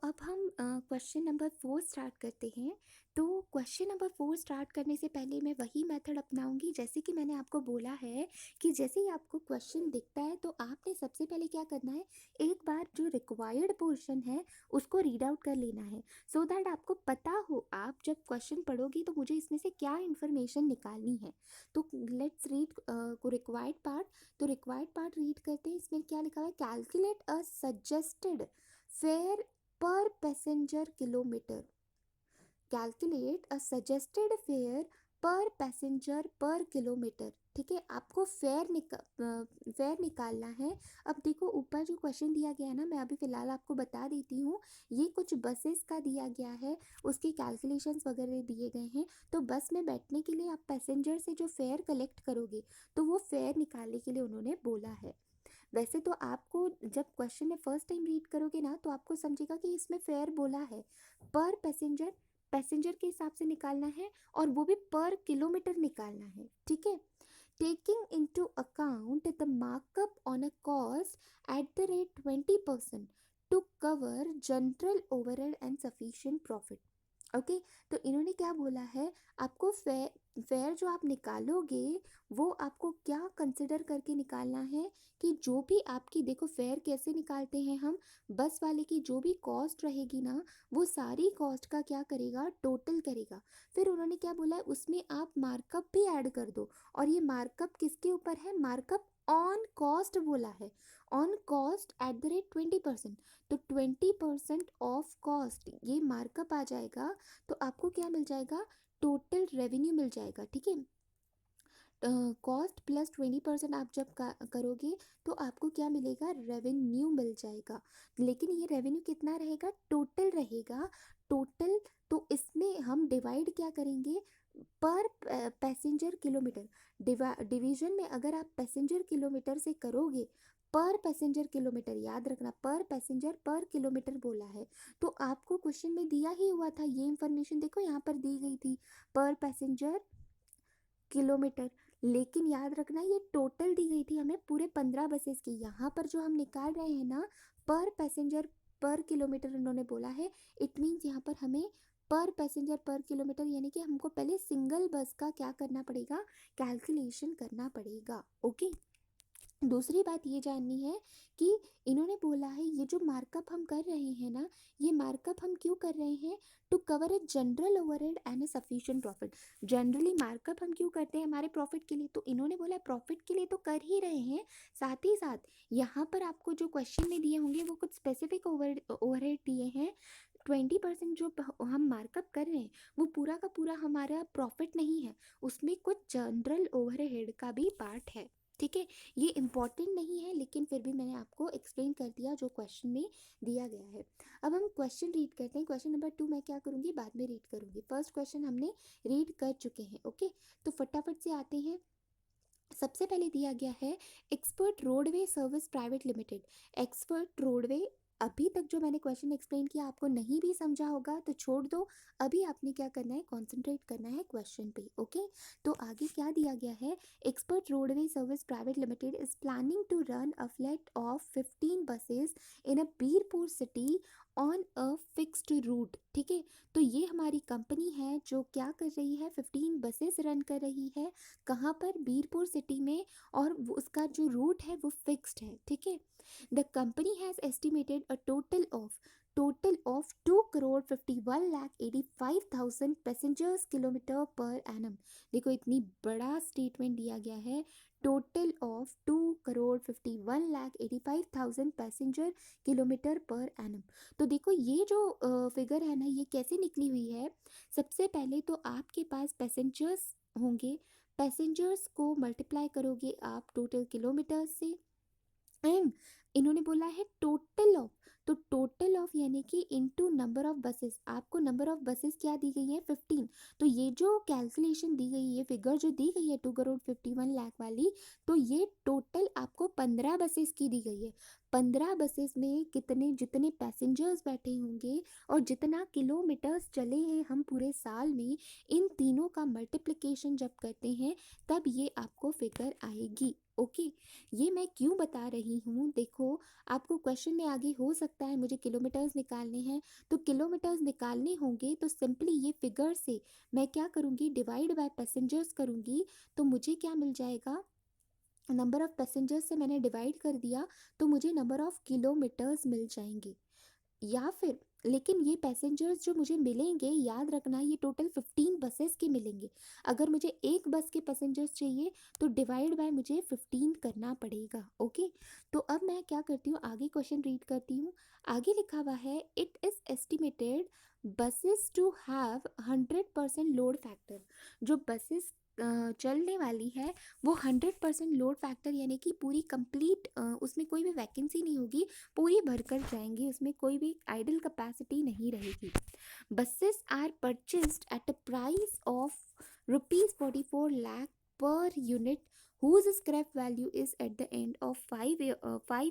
अब हम question number 4 start करते हैं। तो क्वेश्चन नंबर 4 स्टार्ट करने से पहले मैं वही मेथड अपनाऊंगी जैसे कि मैंने आपको बोला है कि जैसे ही आपको क्वेश्चन दिखता है तो आपने सबसे पहले क्या करना है, एक बार जो रिक्वायर्ड पोर्शन है उसको रीड आउट कर लेना है, सो दैट आपको पता हो आप जब क्वेश्चन पढ़ोगी तो मुझे इसमें से क्या इन्फॉर्मेशन निकालनी है। तो लेट्स रीड को रिक्वायर्ड पार्ट। तो रिक्वायर्ड पार्ट रीड करते हैं। इसमें क्या लिखा हुआ है, कैलकुलेट अ सजेस्टेड फेयर पर passenger kilometre. Calculate a suggested fair पर पैसेंजर पर किलोमीटर। ठीक है, आपको फेयर निकालना है। अब देखो ऊपर जो क्वेश्चन दिया गया है ना, मैं अभी फ़िलहाल आपको बता देती हूँ। ये कुछ बसेस का दिया गया है, उसके कैलकुलेशंस वगैरह दिए गए हैं। तो बस में बैठने के लिए आप पैसेंजर से जो फेयर कलेक्ट करोगे तो वो फेयर निकालने के लिए उन्होंने बोला है। वैसे तो आपको जब क्वेश्चन में फर्स्ट टाइम रीड करोगे ना तो आपको समझेगा कि इसमें फेयर बोला है, पर पैसेंजर पैसेंजर के हिसाब से निकालना है और वो भी पर किलोमीटर निकालना है। ठीक है, taking into account the markup on a cost at the rate 20% to cover general overhead and sufficient profit. Okay, तो इन्होंने क्या बोला है, आपको फेयर जो आप निकालोगे वो आपको क्या कंसिडर करके निकालना है कि जो भी आपकी, देखो फेयर कैसे निकालते हैं हम, बस वाले की जो भी कॉस्ट रहेगी ना वो सारी कॉस्ट का क्या करेगा, टोटल करेगा। फिर उन्होंने क्या बोला है, उसमें आप मार्कअप भी ऐड कर दो। और ये मार्कअप किसके ऊपर है, मार्कअप ऑन कॉस्ट बोला है, on cost at the rate 20%। तो 20% ऑफ कॉस्ट ये मार्कअप आ जाएगा। तो आपको क्या मिल जाएगा, टोटल रेवेन्यू मिल जाएगा। ठीक है, कॉस्ट प्लस 20% आप जब करोगे तो आपको क्या मिलेगा, रेवेन्यू मिल जाएगा। लेकिन ये रेवेन्यू कितना रहेगा, टोटल रहेगा, टोटल। तो इसमें हम डिवाइड क्या करेंगे, पर पैसेंजर किलोमीटर। डिवीजन में अगर आप पैसेंजर किलोमीटर से करोगे, पर पैसेंजर किलोमीटर याद रखना, पर पैसेंजर पर किलोमीटर बोला है। तो आपको क्वेश्चन में दिया ही हुआ था ये इंफॉर्मेशन, देखो यहाँ पर दी गई थी पर पैसेंजर किलोमीटर। लेकिन याद रखना ये टोटल दी गई थी हमें पूरे 15 बसेस की। यहाँ पर जो हम निकाल रहे हैं ना, पर पैसेंजर पर किलोमीटर उन्होंने बोला है। इट मीन्स यहाँ पर हमें पर पैसेंजर पर किलोमीटर यानी कि हमको पहले सिंगल बस का क्या करना पड़ेगा, कैलकुलेशन करना पड़ेगा। ओके, दूसरी बात ये जाननी है कि इन्होंने बोला है ये जो मार्कअप हम कर रहे हैं ना, ये मार्कअप हम क्यों कर रहे हैं, to cover a general overhead and a sufficient profit. Generally markup हम क्यों करते हैं, हमारे प्रॉफिट के लिए। तो इन्होंने बोला प्रॉफिट के लिए तो कर ही रहे हैं, साथ ही साथ यहाँ पर आपको जो क्वेश्चन में दिए होंगे वो कुछ स्पेसिफिक ओवरहेड दिए हैं। 20% जो हम मार्कअप कर रहे हैं वो पूरा का पूरा हमारा प्रॉफिट नहीं है, उसमें कुछ जनरल ओवरहेड का भी पार्ट है। ठीक है, ये इम्पॉर्टेंट नहीं है लेकिन फिर भी मैंने आपको एक्सप्लेन कर दिया जो क्वेश्चन में दिया गया है। अब हम क्वेश्चन रीड करते हैं। क्वेश्चन नंबर 2 मैं क्या करूँगी, बाद में रीड करूँगी। फर्स्ट क्वेश्चन हमने रीड कर चुके हैं। ओके, तो फटाफट से आते हैं। सबसे पहले दिया गया है expert roadway service private limited. Expert roadway, अभी तक जो मैंने क्वेश्चन एक्सप्लेन किया आपको नहीं भी समझा होगा तो छोड़ दो, अभी आपने क्या करना है, कॉन्सेंट्रेट करना है क्वेश्चन पे। ओके, तो आगे क्या दिया गया है, expert roadway service private limited is planning to run a fleet of 15 buses in a Birpur city on a fixed route. ठीक है, तो ये हमारी कंपनी है जो क्या कर रही है, 15 बसेस रन कर रही है। कहाँ पर, बीरपुर सिटी में, और उसका जो रूट है वो फिक्स्ड है। ठीक है, the company has estimated a total of 2,51,85,000 passengers kilometre per annum. देखो इतनी बड़ा स्टेटमेंट दिया गया है, total of 2,51,85,000 passenger kilometre per annum. तो देखो ये जो फिगर है ना, ये कैसे निकली हुई है। सबसे पहले तो आपके पास पैसेंजर्स होंगे, पैसेंजर्स को मल्टीप्लाई करोगे आप टोटल किलोमीटर्स से, एंड इन्होंने बोला है टोटल ऑफ, तो टोटल ऑफ यानी कि इनटू नंबर ऑफ बसेस। आपको नंबर ऑफ बसेस क्या दी गई है, 15। तो ये जो कैलकुलेशन दी गई है, फिगर जो दी गई है 2,51,00,000 वाली, तो ये टोटल आपको 15 बसेस की दी गई है। 15 बसेस में कितने जितने पैसेंजर्स बैठे होंगे और जितना किलोमीटर्स चले हैं हम पूरे साल में, इन तीनों का मल्टीप्लिकेशन जब करते हैं तब ये आपको फिगर आएगी। ओके, ये मैं क्यों बता रही हूँ, देखो आपको क्वेश्चन में आगे हो सकता है मुझे किलोमीटर्स निकालने हैं, तो किलोमीटर्स निकालने होंगे तो सिंपली ये फिगर से मैं क्या करूँगी, डिवाइड बाय पैसेंजर्स करूँगी, तो मुझे क्या मिल जाएगा, नंबर ऑफ पैसेंजर्स से मैंने डिवाइड कर दिया तो मुझे नंबर ऑफ किलोमीटर्स मिल जाएंगे। या फिर लेकिन ये पैसेंजर्स जो मुझे मिलेंगे, याद रखना ये टोटल 15 बसेस के मिलेंगे। अगर मुझे एक बस के पैसेंजर्स चाहिए तो डिवाइड बाय मुझे 15 करना पड़ेगा। ओके, तो अब मैं क्या करती हूँ, आगे क्वेश्चन रीड करती हूँ। आगे लिखा हुआ है it is estimated buses to have 100% load factor. जो बसेस चलने वाली है वो 100% लोड फैक्टर यानी कि पूरी कंप्लीट, उसमें कोई भी वैकेंसी नहीं होगी, पूरी भरकर जाएंगी, उसमें कोई भी आइडल कैपेसिटी नहीं रहेगी। Buses are purchased at a price of ₹44 lakh per unit whose scrap value is at the end of 5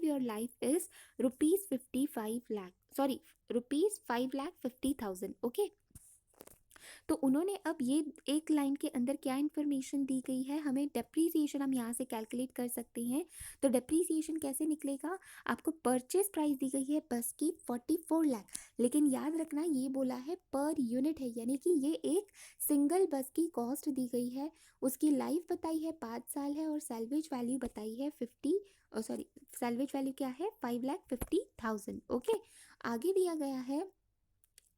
year life is ₹55 lakh, sorry ₹5,50,000। Okay, तो उन्होंने अब ये एक लाइन के अंदर क्या इन्फॉर्मेशन दी गई है, हमें डेप्रीसिएशन हम यहाँ से कैलकुलेट कर सकते हैं। तो डेप्रीसिएशन कैसे निकलेगा, आपको परचेज प्राइस दी गई है बस की 44 लाख, लेकिन याद रखना ये बोला है पर यूनिट है, यानी कि ये एक सिंगल बस की कॉस्ट दी गई है, उसकी लाइफ बताई है 5 साल है और सैल्वेज वैल्यू बताई है 50, सॉरी सैल्वेज वैल्यू क्या है 5,50,000। ओके, आगे दिया गया है,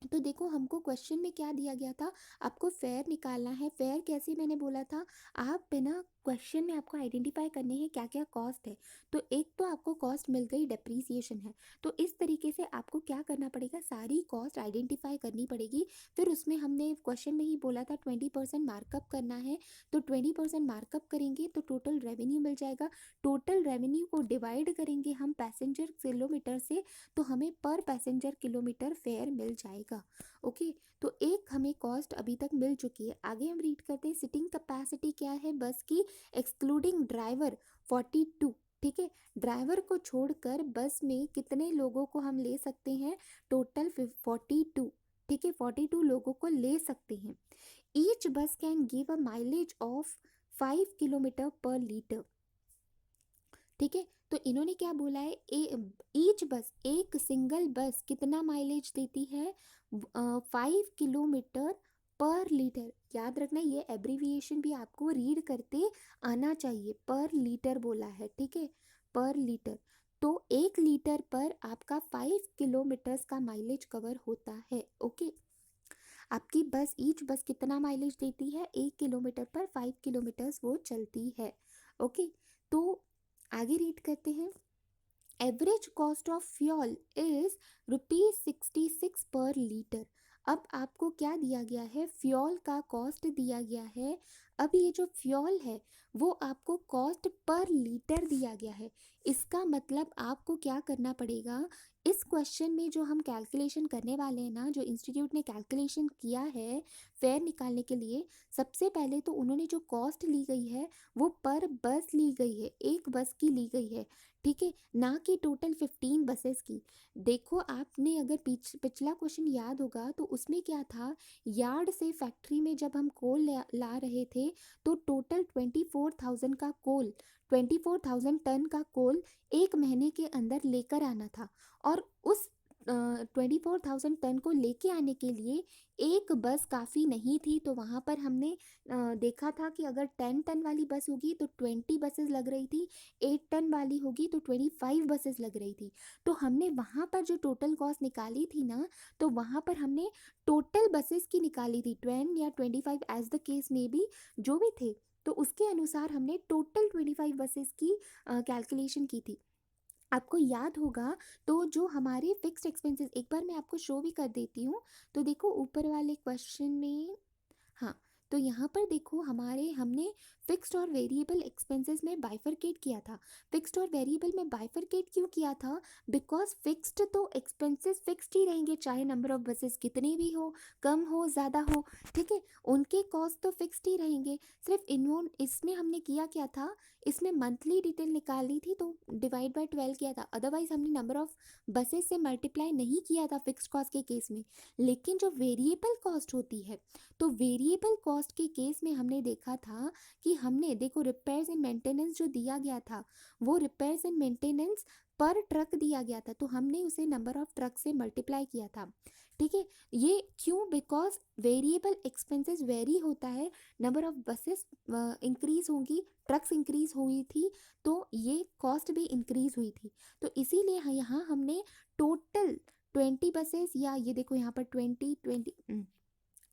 तो देखो हमको क्वेश्चन में क्या दिया गया था, आपको फेयर निकालना है। फेयर कैसे, मैंने बोला था आप बिना क्वेश्चन में आपको आइडेंटिफाई करने हैं क्या क्या कॉस्ट है। तो एक तो आपको कॉस्ट मिल गई, डेप्रीसिएशन है, तो इस तरीके से आपको क्या करना पड़ेगा, सारी कॉस्ट आइडेंटिफाई करनी पड़ेगी। फिर उसमें हमने क्वेश्चन में ही बोला था 20% मार्कअप करना है, तो 20% मार्कअप करेंगे तो टोटल रेवेन्यू मिल जाएगा। टोटल रेवेन्यू को डिवाइड करेंगे हम पैसेंजर किलोमीटर से, तो हमें पर पैसेंजर किलोमीटर फेयर मिल जाएगा। ओके, तो एक हमें कॉस्ट अभी तक मिल चुकी है। आगे हम रीड करते हैं, सिटिंग कैपेसिटी क्या है बस की, एक्सक्लूडिंग ड्राइवर 42। ठीक है, ड्राइवर को छोड़कर बस में कितने लोगों को हम ले सकते हैं, टोटल 42। ठीक है, 42 लोगों को ले सकते हैं। ईच बस can give a mileage of 5 kilometre पर लीटर। ठीक है, तो इन्होंने क्या बोला है, ईच बस, एक सिंगल बस कितना माइलेज देती है, 5 किलोमीटर पर लीटर। याद रखना ये एब्रीविएशन भी आपको रीड करते आना चाहिए, पर लीटर बोला है। ठीक है, पर लीटर, तो 1 लीटर पर आपका 5 किलोमीटर्स का माइलेज कवर होता है। ओके, आपकी बस ईच बस कितना माइलेज देती है, 1 किलोमीटर पर 5 किलोमीटर्स वो चलती है। ओके, तो आगे रीड करते हैं, average cost of fuel is ₹66 पर लीटर। अब आपको क्या दिया गया है, फ्यूल का कॉस्ट दिया गया है। अब ये जो फ्यूल है वो आपको कॉस्ट पर लीटर दिया गया है, इसका मतलब आपको क्या करना पड़ेगा, इस क्वेश्चन में जो हम कैलकुलेशन करने वाले हैं ना, जो इंस्टीट्यूट ने कैलकुलेशन किया है फेयर निकालने के लिए, सबसे पहले तो उन्होंने जो कॉस्ट ली गई है वो पर बस ली गई है, एक बस की ली गई है। ठीक है, ना कि टोटल 15 बसेस की। देखो आपने अगर पिछला क्वेश्चन याद होगा तो उसमें क्या था, यार्ड से फैक्ट्री में जब हम कोल ला रहे थे तो टोटल 24,000 का कोल, 24,000 टन का कोल एक महीने के अंदर लेकर आना था, और उस 24,000 टन को लेके आने के लिए एक बस काफ़ी नहीं थी। तो वहाँ पर हमने देखा था कि अगर 10 टन वाली बस होगी तो 20 बसेस लग रही थी, 8 टन वाली होगी तो 25 बसेस लग रही थी। तो हमने वहाँ पर जो टोटल कॉस्ट निकाली थी ना, तो वहाँ पर हमने टोटल बसेस की निकाली थी, 10 या 25 एज द केस में भी जो भी थे, तो उसके अनुसार हमने टोटल 25 बसेस की कैलकुलेशन की थी। आपको याद होगा तो जो हमारे फिक्स्ड एक्सपेंसेस, एक बार मैं आपको शो भी कर देती हूँ। तो देखो ऊपर वाले क्वेश्चन में, हाँ, तो यहाँ पर देखो हमने फिक्स्ड और वेरिएबल एक्सपेंसेस में बाइफरकेट किया था। फिक्स्ड और वेरिएबल में बाइफरकेट क्यों किया था? बिकॉज फिक्स्ड तो एक्सपेंसेस फिक्स्ड ही रहेंगे, चाहे नंबर ऑफ बसेस कितने भी हो, कम हो, ज़्यादा हो, ठीक है, उनके कॉस्ट तो फिक्स्ड ही रहेंगे। सिर्फ इन्वॉल्व इसमें हमने किया क्या था, इसमें मंथली डिटेल निकाली थी तो डिवाइड बाय 12 किया था, अदरवाइज हमने नंबर ऑफ बसेस से मल्टीप्लाई नहीं किया था फिक्स्ड कॉस्ट के केस में। लेकिन जो वेरिएबल कॉस्ट होती है, तो वेरिएबल कॉस्ट के केस में हमने देखा था कि हमने देखो रिपेयर्स एंड मेंटेनेंस जो दिया गया था, वो रिपेयर्स एंड मेंटेनेंस पर ट्रक दिया गया था, तो हमने उसे नंबर ऑफ ट्रक से मल्टीप्लाई किया था, ठीक है। ये क्यों? बिकॉज वेरिएबल एक्सपेंसेस वेरी होता है, नंबर ऑफ बसेस इंक्रीज होंगी, ट्रक्स इंक्रीज हुई थी, तो ये कॉस्ट भी इंक्रीज हुई थी। तो इसीलिए यहाँ हमने टोटल 20 बसेस, या ये देखो यहाँ पर 20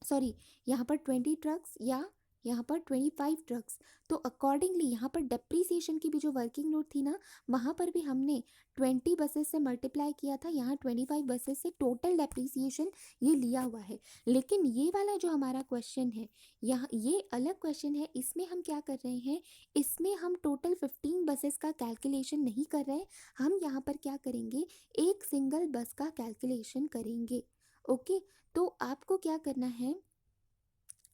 सॉरी, यहाँ पर 20 ट्रक्स या यहाँ पर 25 ट्रक्स, तो अकॉर्डिंगली यहाँ पर डेप्रीसिएशन की भी जो वर्किंग नोट थी ना, वहाँ पर भी हमने 20 बसेस से मल्टीप्लाई किया था, यहाँ 25 बसेस से टोटल डेप्रीसिएशन ये लिया हुआ है। लेकिन ये वाला जो हमारा क्वेश्चन है, यहाँ ये अलग क्वेश्चन है, इसमें हम क्या कर रहे हैं, इसमें हम टोटल 15 बसेस का कैलकुलेशन नहीं कर रहे हैं, हम यहाँ पर क्या करेंगे, एक सिंगल बस का कैलकुलेशन करेंगे। ओके, तो आपको क्या करना है,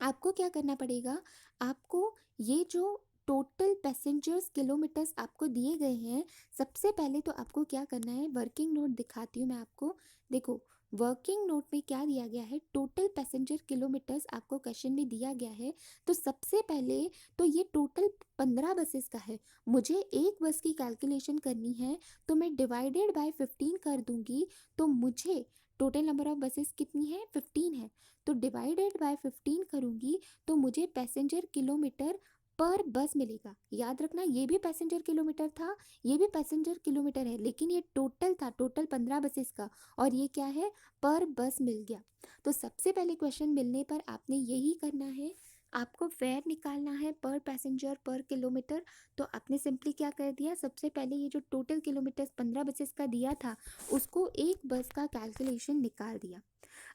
आपको क्या करना पड़ेगा, आपको ये जो टोटल पैसेंजर्स किलोमीटर्स आपको दिए गए हैं, सबसे पहले तो आपको क्या करना है, वर्किंग नोट दिखाती हूँ मैं आपको। देखो वर्किंग नोट में क्या दिया गया है, टोटल पैसेंजर किलोमीटर्स आपको क्वेश्चन में दिया गया है। तो सबसे पहले तो ये टोटल 15 बसेस का है, मुझे एक बस की कैलकुलेशन करनी है, तो मैं डिवाइडेड बाय 15 कर दूंगी, तो मुझे टोटल नंबर ऑफ बसेस कितनी है, 15 है, तो डिवाइडेड बाय 15 करूँगी तो मुझे पैसेंजर किलोमीटर पर बस मिलेगा। याद रखना ये भी पैसेंजर किलोमीटर था, ये भी पैसेंजर किलोमीटर है, लेकिन ये टोटल था, टोटल 15 बसेस का, और ये क्या है, पर बस मिल गया। तो सबसे पहले क्वेश्चन मिलने पर आपने यही करना है, आपको फेयर निकालना है पर पैसेंजर पर किलोमीटर। तो आपने सिंपली क्या कर दिया, सबसे पहले ये जो टोटल किलोमीटर्स 15 बसेस का दिया था, उसको एक बस का कैलकुलेशन निकाल दिया।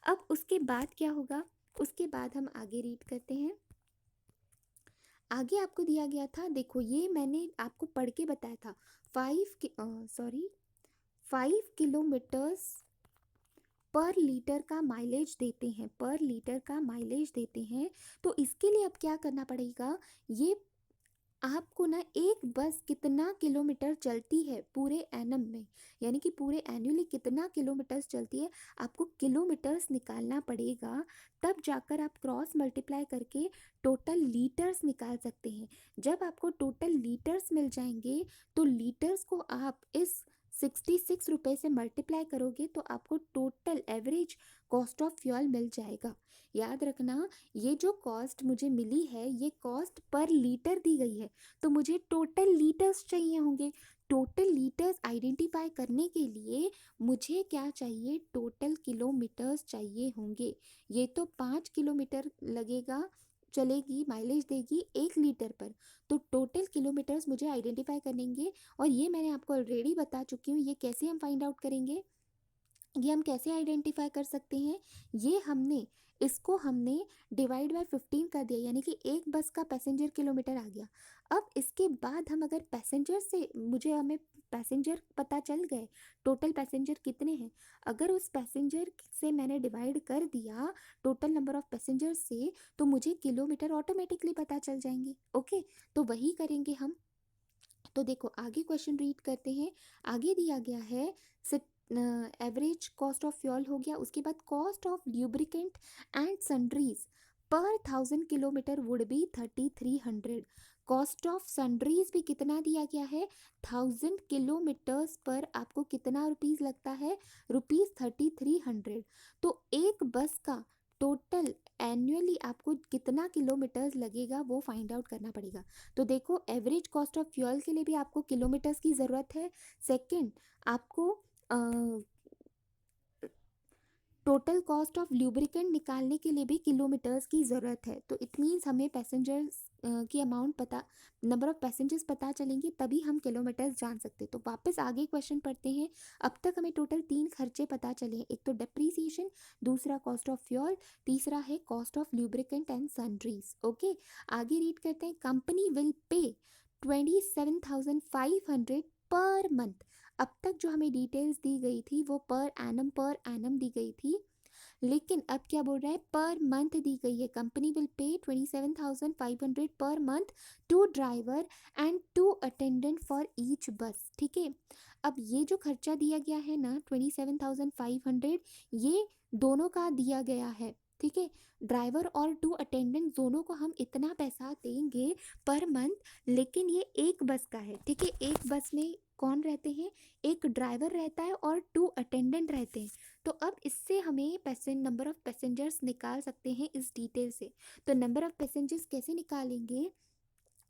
अब उसके बाद क्या होगा, उसके बाद हम आगे रीड करते हैं। आगे आपको दिया गया था, देखो ये मैंने आपको पढ़ के बताया था, 5 किलोमीटर्स पर लीटर का माइलेज देते हैं, पर लीटर का माइलेज देते हैं। तो इसके लिए अब क्या करना पड़ेगा, ये आपको ना एक बस कितना किलोमीटर चलती है पूरे एनम में, यानी कि पूरे एनुअली कितना किलोमीटर्स चलती है, आपको किलोमीटर्स निकालना पड़ेगा, तब जाकर आप क्रॉस मल्टीप्लाई करके टोटल लीटर्स निकाल सकते हैं। जब आपको टोटल लीटर्स मिल जाएंगे, तो लीटर्स को आप इस 66 रुपये से मल्टीप्लाई करोगे तो आपको total average cost of fuel मिल जाएगा। याद रखना, ये जो कॉस्ट मुझे मिली है, ये कॉस्ट पर लीटर दी गई है, तो मुझे टोटल लीटर्स चाहिए होंगे। टोटल लीटर्स आइडेंटिफाई करने के लिए मुझे क्या चाहिए, टोटल किलोमीटर्स चाहिए होंगे। ये तो 5 किलोमीटर लगेगा, चलेगी, माइलेज देगी 1 लीटर पर, तो टोटल किलोमीटर्स मुझे आइडेंटिफाई करेंगे। और ये मैंने आपको ऑलरेडी बता चुकी हूँ, ये कैसे हम फाइंड आउट करेंगे, ये हम कैसे आइडेंटिफाई कर सकते हैं, ये हमने इसको हमने डिवाइड बाय 15 कर दिया, यानी कि एक बस का पैसेंजर किलोमीटर आ गया। अब इसके बाद हम अगर पैसेंजर से, मुझे हमें पैसेंजर पता चल गए, टोटल पैसेंजर कितने हैं, अगर उस पैसेंजर से मैंने डिवाइड कर दिया टोटल नंबर ऑफ पैसेंजर से, तो मुझे किलोमीटर ऑटोमेटिकली पता चल जाएंगे। ओके, तो वही करेंगे हम। तो देखो आगे क्वेश्चन रीड करते हैं। आगे दिया गया है एवरेज कॉस्ट ऑफ फ्यूल हो गया, उसके बाद cost of lubricant and sundries पर 1000 kilometre would be 3300। Cost of sundries भी कितना दिया गया है, 1000 किलोमीटर्स पर आपको कितना रुपीज़ लगता है, रुपीज़ 3300। तो एक बस का टोटल एनुअली आपको कितना किलोमीटर्स लगेगा वो फाइंड आउट करना पड़ेगा। तो देखो एवरेज कॉस्ट ऑफ फ्यूल के लिए भी आपको किलोमीटर्स की ज़रूरत है। सेकंड, आपको टोटल कॉस्ट ऑफ ल्यूब्रिकेंट निकालने के लिए भी किलोमीटर्स की ज़रूरत है। तो इट मीन्स हमें पैसेंजर्स की अमाउंट पता, नंबर ऑफ पैसेंजर्स पता चलेंगे तभी हम किलोमीटर्स जान सकते हैं। तो वापस आगे क्वेश्चन पढ़ते हैं। अब तक हमें टोटल 3 खर्चे पता चले हैं, एक तो डेप्रीसिएशन, दूसरा कॉस्ट ऑफ फ्यूल, तीसरा है cost of lubricant and sundries. Okay, आगे रीड करते हैं। Company will pay 27,500 per month. अब तक जो हमें डिटेल्स दी गई थी वो पर एनम दी गई थी, लेकिन अब क्या बोल रहा है, पर मंथ दी गई है। Company will pay 27,500 per month to driver and to attendant for each bus. ठीक है, अब ये जो खर्चा दिया गया है ना 27,500, ये दोनों का दिया गया है। ठीक है, ड्राइवर और टू अटेंडेंट दोनों को हम इतना पैसा देंगे पर मंथ, लेकिन ये एक बस का है। ठीक है, एक बस में कौन रहते हैं, एक ड्राइवर रहता है और 2 अटेंडेंट रहते हैं। तो अब इससे हमें नंबर ऑफ पैसेंजर्स निकाल सकते हैं इस डिटेल से। तो नंबर ऑफ पैसेंजर्स कैसे निकालेंगे,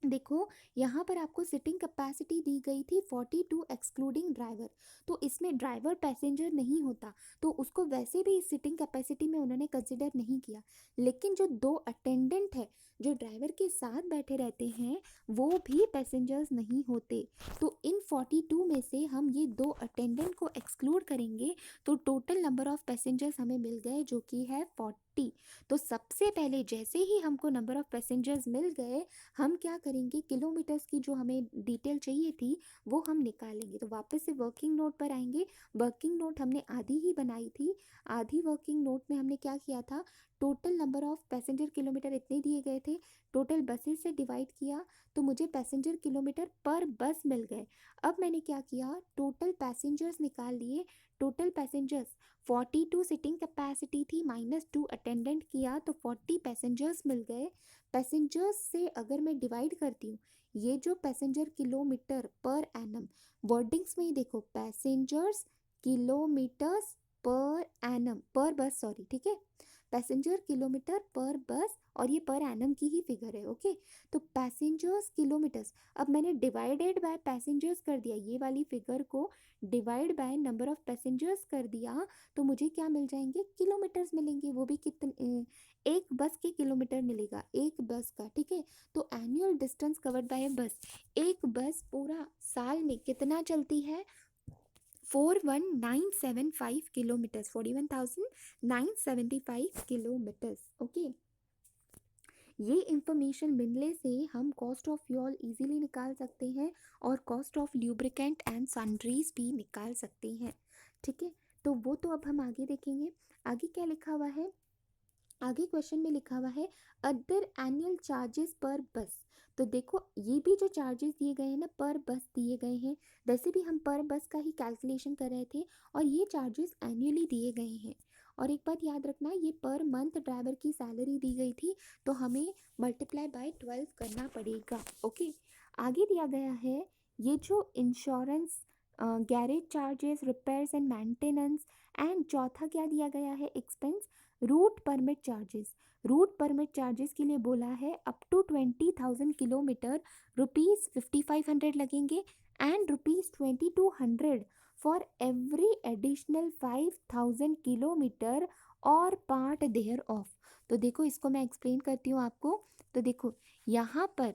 देखो यहाँ पर आपको सिटिंग कैपेसिटी दी गई थी 42 एक्सक्लूडिंग ड्राइवर, तो इसमें ड्राइवर पैसेंजर नहीं होता, तो उसको वैसे भी इस सिटिंग कैपेसिटी में उन्होंने कंसिडर नहीं किया। लेकिन जो 2 अटेंडेंट है जो ड्राइवर के साथ बैठे रहते हैं वो भी पैसेंजर्स नहीं होते। तो इन 42 में से हम ये 2 अटेंडेंट को एक्सक्लूड करेंगे तो टोटल नंबर ऑफ पैसेंजर्स हमें मिल गए जो कि है 40। तो सबसे पहले जैसे ही हमको नंबर ऑफ पैसेंजर्स मिल गए, हम क्या करेंगे, किलोमीटर्स की जो हमें डिटेल चाहिए थी वो हम निकालेंगे। तो वापस से वर्किंग नोट पर आएंगे। वर्किंग नोट हमने आधी ही बनाई थी, आधी वर्किंग नोट में हमने क्या किया था, total number of passenger kilometre इतने दिए गए थे, टोटल बसेस से डिवाइड किया तो मुझे पैसेंजर किलोमीटर पर बस मिल गए। अब मैंने क्या किया, टोटल पैसेंजर्स निकाल लिए। टोटल पैसेंजर्स 42 सिटिंग कैपेसिटी थी, -2 अटेंडेंट किया तो 40 पैसेंजर्स मिल गए। पैसेंजर्स से अगर मैं डिवाइड करती हूँ, ये जो passenger kilometre per annum, wordings में ही देखो, पैसेंजर्स किलोमीटर्स पर एनम, पर बस सॉरी, ठीक है, पैसेंजर किलोमीटर पर बस, और ये पर एनम की ही फिगर है। ओके, तो पैसेंजर्स किलोमीटर्स, अब मैंने डिवाइडेड बाय पैसेंजर्स कर दिया, ये वाली फिगर को divide by number of passengers कर दिया तो मुझे क्या मिल जाएंगे, किलोमीटर्स मिलेंगे, वो भी कितने, एक बस के किलोमीटर मिलेगा, एक बस का। ठीक है, तो एनुअल डिस्टेंस कवर्ड बाय बस, एक बस पूरा साल में कितना चलती है, 41,975 किलोमीटर्स, 41,975 किलोमीटर्स। ओके, ये इंफॉर्मेशन मिलने से हम कॉस्ट ऑफ फ्यूल इजीली निकाल सकते हैं और cost of lubricant and sundries भी निकाल सकते हैं। ठीक है, तो वो तो अब हम आगे देखेंगे। आगे क्या लिखा हुआ है, आगे क्वेश्चन में लिखा हुआ है अदर एनुअल चार्जेस पर बस। तो देखो ये भी जो चार्जेस दिए गए हैं ना, पर बस दिए गए हैं, वैसे भी हम पर बस का ही कैलकुलेशन कर रहे थे और ये चार्जेस एनुअली दिए गए हैं। और एक बात याद रखना, ये पर मंथ ड्राइवर की सैलरी दी गई थी तो हमें मल्टीप्लाई बाय 12 करना पड़ेगा। ओके, आगे दिया गया है ये जो insurance, garage charges, repairs and maintenance, and चौथा क्या दिया गया है, expense, root permit charges. Root permit charges के लिए बोला है अप टू 20,000 किलोमीटर ₹5,500 लगेंगे and ₹2,200 for every additional 5,000 kilometre और पार्ट देयर ऑफ। तो देखो इसको मैं एक्सप्लेन करती हूँ आपको। तो देखो यहाँ पर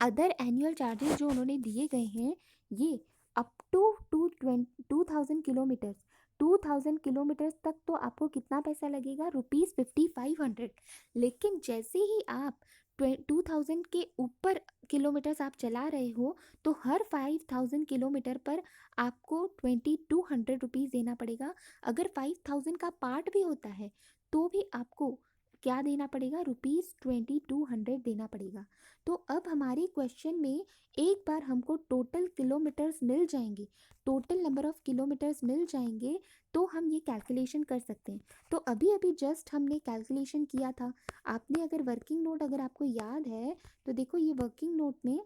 अदर एनुअल चार्जेस जो उन्होंने दिए गए हैं, ये अप टू 2,000 किलोमीटर्स, 2,000 किलोमीटर्स तक तो आपको कितना पैसा लगेगा, ₹5,500। लेकिन जैसे ही आप 2,000 के ऊपर किलोमीटर्स आप चला रहे हो तो हर 5,000 किलोमीटर पर आपको ₹2,200 देना पड़ेगा। अगर 5,000 का पार्ट भी होता है तो भी आपको क्या देना पड़ेगा, ₹2,200 देना पड़ेगा। तो अब हमारे क्वेश्चन में एक बार हमको टोटल किलोमीटर्स मिल जाएंगे, टोटल नंबर ऑफ किलोमीटर्स मिल जाएंगे तो हम ये कैलकुलेशन कर सकते हैं। तो अभी अभी जस्ट हमने कैलकुलेशन किया था, आपने अगर वर्किंग नोट अगर आपको याद है तो देखो ये वर्किंग नोट में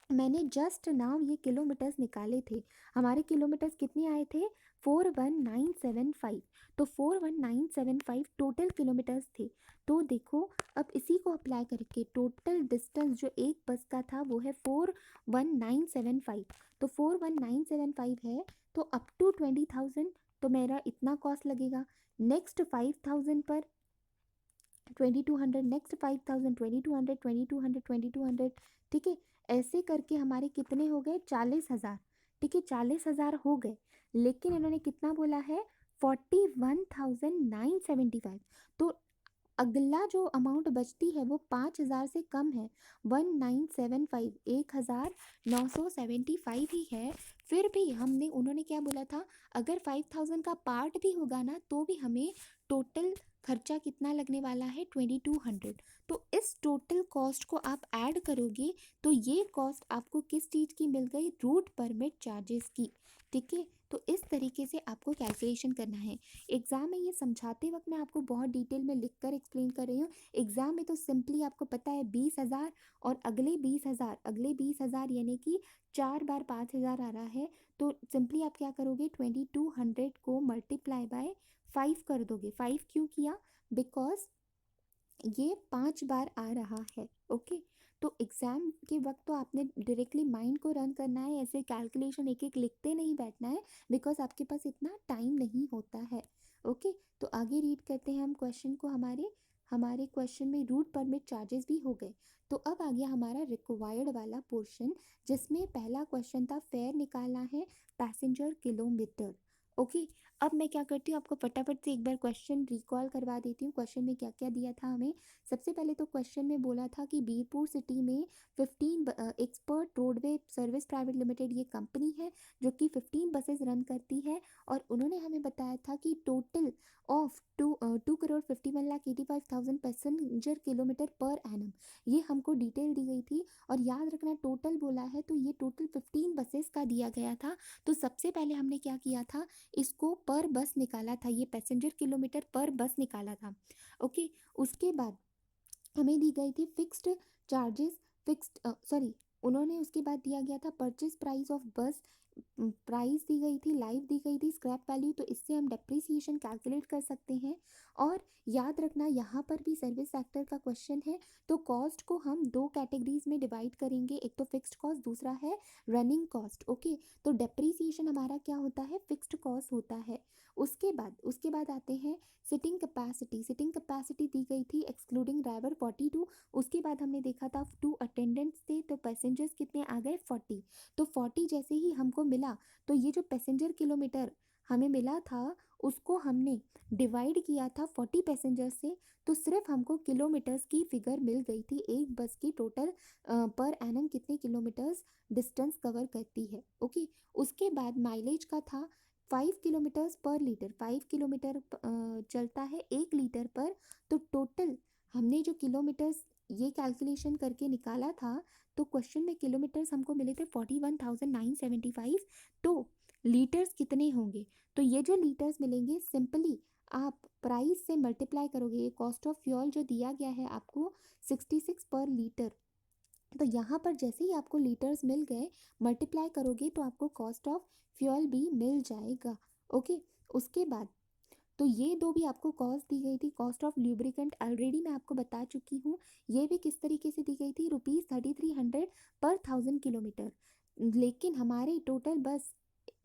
मैंने जस्ट नाउ ये किलोमीटर्स निकाले थे। हमारे किलोमीटर्स कितने आए थे, 41,975। तो 41,975 टोटल किलोमीटर्स थे। तो देखो अब इसी को अप्लाई करके टोटल डिस्टेंस जो एक बस का था वो है 41,975। तो 41,975 है तो अप टू 20,000 तो मेरा इतना कॉस्ट लगेगा। नेक्स्ट 5,000 पर 2200, नेक्स्ट 5000, 2200, 2200, 2200, ठीक है। ऐसे करके हमारे कितने हो गए, 40,000, ठीक है, 40,000 हो गए। लेकिन इन्होंने कितना बोला है, 41,975। तो अगला जो अमाउंट बचती है वो 5,000 से कम है, 1975, 1,975 ही है। फिर भी हमने, उन्होंने क्या बोला था, अगर 5,000 का पार्ट भी होगा ना तो भी हमें टोटल खर्चा कितना लगने वाला है, 2,200। तो इस टोटल कॉस्ट को आप ऐड करोगे तो ये कॉस्ट आपको किस चीज़ की मिल गई, रूट परमिट चार्जेस की, ठीक है। तो इस तरीके से आपको कैलकुलेशन करना है। एग्ज़ाम में ये समझाते वक्त मैं आपको बहुत डिटेल में लिख कर एक्सप्लेन कर रही हूँ। एग्ज़ाम में तो सिंपली आपको पता है 20,000 और अगले 20,000, अगले 20,000 यानी कि 4 बार 5,000 आ रहा है। तो सिंपली आप क्या करोगे, 2,200 को मल्टीप्लाई बाय 5 कर दोगे। 5 क्यों किया, बिकॉज ये 5 बार आ रहा है, ओके। तो एग्ज़ाम के वक्त तो आपने डायरेक्टली माइंड को रन करना है, ऐसे कैलकुलेशन एक एक लिखते नहीं बैठना है, बिकॉज आपके पास इतना टाइम नहीं होता है, ओके। तो आगे रीड करते हैं हम क्वेश्चन को। हमारे हमारे क्वेश्चन में रूट परमिट चार्जेस भी हो गए। तो अब आ गया हमारा रिक्वायर्ड वाला पोर्शन, जिसमें पहला क्वेश्चन था फेयर निकालना है पैसेंजर किलोमीटर, ओके। अब मैं क्या करती हूँ, आपको फटाफट से एक बार क्वेश्चन रिकॉल करवा देती हूँ। क्वेश्चन में क्या क्या दिया था हमें। सबसे पहले तो क्वेश्चन में बोला था कि बीरपुर सिटी में 15 expert roadway service private limited ये कंपनी है जो कि 15 बसेस रन करती है। और उन्होंने हमें बताया था कि total of 2,51,85,000 passenger kilometre per annum, ये हमको डिटेल दी गई थी। और याद रखना टोटल बोला है तो ये टोटल 15 बसेस का दिया गया था। तो सबसे पहले हमने क्या किया था, इसको पर बस निकाला था, ये पैसेंजर किलोमीटर पर बस निकाला था, ओके। उसके बाद हमें दी गई थी फिक्स्ड चार्जेस, फिक्स्ड सॉरी, उन्होंने उसके बाद दिया गया था परचेज प्राइस ऑफ बस, प्राइस दी गई थी, लाइफ दी गई थी, स्क्रैप वैल्यू, तो इससे हम डेप्रिसिएशन कैलकुलेट कर सकते हैं। और याद रखना यहाँ पर भी सर्विस सेक्टर का क्वेश्चन है, तो कॉस्ट को हम दो कैटेगरीज में डिवाइड करेंगे, एक तो फिक्स्ड कॉस्ट, दूसरा है रनिंग कॉस्ट, ओके। तो डेप्रिसिएशन हमारा क्या होता है, फिक्स्ड कॉस्ट होता है। उसके बाद आते हैं सिटिंग कैपेसिटी। सिटिंग कैपेसिटी दी गई थी एक्सक्लूडिंग ड्राइवर 42। उसके बाद हमने देखा था 2 अटेंडेंट्स थे तो पैसेंजर्स कितने आ गए, 40। तो 40 जैसे ही हमको मिला तो ये जो पैसेंजर किलोमीटर हमें मिला था उसको हमने डिवाइड किया था 40 पैसेंजर से, तो सिर्फ हमको किलोमीटर्स की फिगर मिल गई थी, एक बस की टोटल पर एनम कितने किलोमीटर्स डिस्टेंस कवर करती है, ओके। उसके बाद माइलेज का था 5 किलोमीटर्स पर लीटर, 5 किलोमीटर चलता है 1 लीटर पर। तो टोटल हमने जो किलोमीटर्स ये कैलकुलेशन करके निकाला था, तो क्वेश्चन में किलोमीटर्स हमको मिले थे 41,975। तो लीटर्स कितने होंगे, तो ये जो लीटर्स मिलेंगे सिंपली आप प्राइस से मल्टीप्लाई करोगे, ये कॉस्ट ऑफ फ्यूल जो दिया गया है आपको 66 पर लीटर। तो यहाँ पर जैसे ही आपको लीटर्स मिल गए, मल्टीप्लाई करोगे तो आपको कॉस्ट ऑफ फ्यूल भी मिल जाएगा, ओके। उसके बाद तो ये दो भी आपको कॉस्ट दी गई थी। कॉस्ट ऑफ ल्यूब्रिकेंट ऑलरेडी मैं आपको बता चुकी हूँ, ये भी किस तरीके से दी गई थी, ₹3300 पर 1000 किलोमीटर। लेकिन हमारे टोटल बस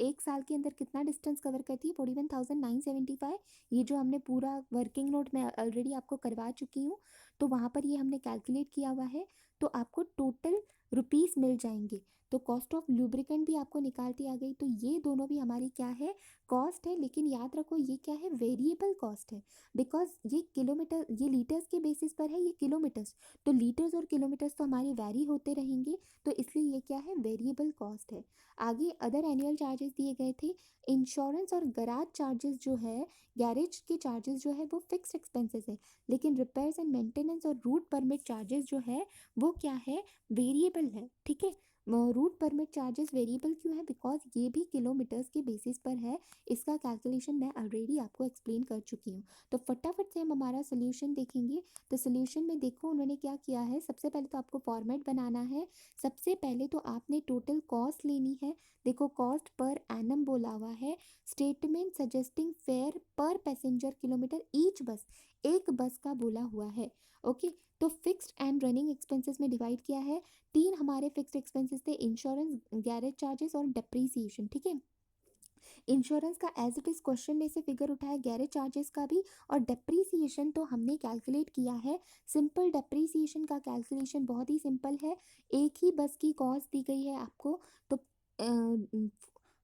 एक साल के अंदर कितना डिस्टेंस कवर करती है, 41,975। ये जो हमने पूरा वर्किंग नोट में ऑलरेडी आपको करवा चुकी हूँ, तो वहाँ पर ये हमने कैलकुलेट किया हुआ है। तो आपको टोटल रुपीस मिल जाएंगे। तो कॉस्ट ऑफ लुब्रिकेंट भी आपको निकालती आ गई। तो ये दोनों भी हमारी क्या है, कॉस्ट है। लेकिन याद रखो ये क्या है, वेरिएबल कॉस्ट है, बिकॉज ये किलोमीटर, ये लीटर्स के बेसिस पर है, ये किलोमीटर्स। तो लीटर्स और किलोमीटर्स तो हमारे वैरी होते रहेंगे, तो इसलिए ये क्या है, वेरिएबल कॉस्ट है। आगे अदर एनुअल चार्जेस दिए गए थे। इंश्योरेंस और गैराज चार्जेस जो है, गैरेज के चार्जेस जो है वो फिक्स्ड एक्सपेंसेस है। लेकिन रिपेयर्स एंड मेंटेनेंस और रूट परमिट चार्जेस जो है वो क्या है, वेरिएबल है, ठीक है। रूट परमिट चार्जेस वेरिएबल क्यों है, बिकॉज ये भी किलोमीटर्स के बेसिस पर है। इसका कैलकुलेशन मैं ऑलरेडी आपको एक्सप्लेन कर चुकी हूँ। तो फटाफट से हम हमारा सोल्यूशन देखेंगे। तो सोल्यूशन में देखो उन्होंने क्या किया है, सबसे पहले तो आपको फॉर्मेट बनाना है। सबसे पहले तो आपने टोटल कॉस्ट लेनी है। देखो कॉस्ट पर एनम बोला हुआ है, स्टेटमेंट सजेस्टिंग फेयर पर पैसेंजर किलोमीटर ईच बस, एक बस का बोला हुआ है, ओके। तो फिक्स्ड एंड रनिंग एक्सपेंसेस में डिवाइड किया है। तीन हमारे फिक्स्ड एक्सपेंसेस थे, इंश्योरेंस, गैरेज चार्जेस और डेप्रीसिएशन, ठीक है। इंश्योरेंस का एज इट इज क्वेश्चन में से फिगर उठाया, गैरेज चार्जेस का भी, और डेप्रीसिएशन तो हमने कैलकुलेट किया है। सिंपल डेप्रीसिएशन का कैलकुलेशन बहुत ही सिंपल है। एक ही बस की कॉस्ट दी गई है आपको, तो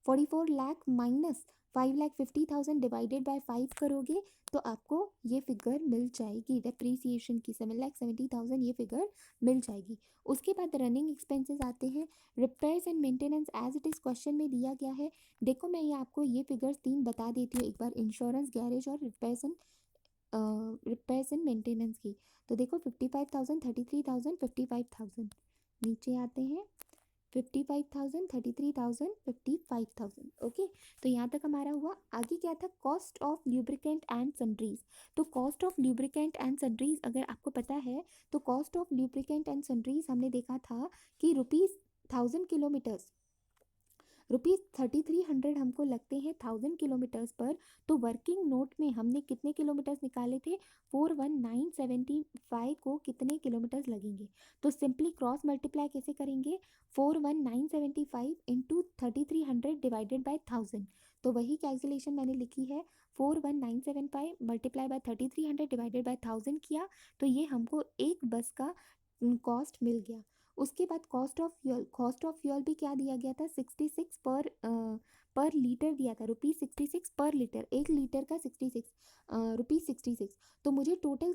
44 लाख माइनस 5,50,000 डिवाइडेड बाय 5 करोगे तो आपको ये फिगर मिल जाएगी डेप्रीसिएशन की, 7,70,000 ये फिगर मिल जाएगी। उसके बाद रनिंग एक्सपेंसेस आते हैं। Repairs and maintenance as it is question में दिया गया है। देखो मैं ये आपको ये फिगर्स तीन बता देती हूँ एक बार, इंश्योरेंस, गैरेज और रिपेयर्स एंड मेंटेनेंस की। तो देखो 55,000, 33,000, 55,000, नीचे आते हैं 55,000, 33,000, 55,000। ओके, तो यहाँ तक हमारा हुआ। आगे क्या था, cost of lubricant and sundries. तो cost of lubricant and sundries अगर आपको पता है तो cost of lubricant and sundries हमने देखा था कि ₹1,000 ₹3,300 हमको लगते हैं 1,000 किलोमीटर्स पर। तो वर्किंग नोट में हमने कितने किलोमीटर्स निकाले थे, 41975 को कितने किलोमीटर्स लगेंगे। तो सिंपली क्रॉस मल्टीप्लाई कैसे करेंगे, 41975 इंटू 3,300 डिवाइडेड बाय 1,000। तो वही कैलकुलेशन मैंने लिखी है, 41975 मल्टीप्लाई बाय 3,300 डिवाइडेड बाय 1,000 किया, तो ये हमको एक बस का कॉस्ट मिल गया। उसके बाद कॉस्ट ऑफ फ्यूल भी क्या दिया गया था, 66 पर लीटर दिया था, ₹66 पर लीटर, 1 लीटर का 66 ₹66। तो मुझे टोटल